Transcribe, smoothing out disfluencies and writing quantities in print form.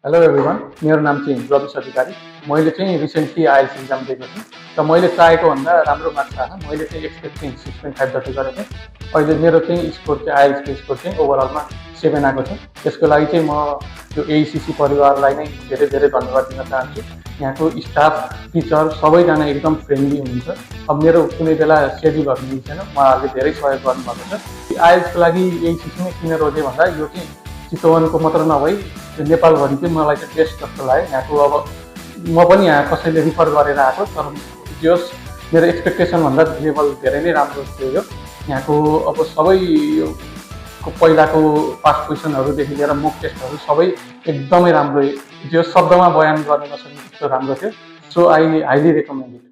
Hello everyone, मेरो नाम चाहिँ रविश अधिकारी। मैले चाहिँ रिसेन्टली आइएल्स इक्जाम दिएको थिएँ र मैले चाहेको भन्दा राम्रो मार्क्स आएको। मैले चाहिँ एक्सपेक्ट चाहिँ 6.5 जति गरेको थिएँ। अहिले मेरो चाहिँ स्कोर चाहिँ आइएल्सको स्कोर चाहिँ ओभरअलमा 7 आएको छ। त्यसको लागि चाहिँ म यो एइसिसी परिवारलाई नै धेरै धेरै धन्यवाद दिन चाहन्छु। यहाँको स्टाफ, टिचर सबैजना एकदम फ्रेन्डली हुनुहुन्छ। अब मेरो कुनै बेला सेड्युलहरू मिल्दैन, उहाँहरूले धेरै सहयोग गर्नुभएको छ। आइएल्सको लागि एइसिसी नै किन रोजेँ भन्दा यो चाहिँ चितवनको मात्र नभई नेपालभरि चाहिँ मलाई चाहिँ बेस्ट जस्तो लाग्यो। यहाँको अब म पनि यहाँ कसैले रिफर गरेर आएको, तर जस मेरो एक्सपेक्टेसनभन्दा लेभल धेरै नै राम्रो थियो। यो यहाँको अब सबै पहिलाको पास्ट क्वेसनहरूदेखि लिएर मोक टेस्टहरू सबै एकदमै राम्रो, जो शब्दमा बयान गर्न नसक्ने त्यस्तो राम्रो थियो। So I highly recommend it.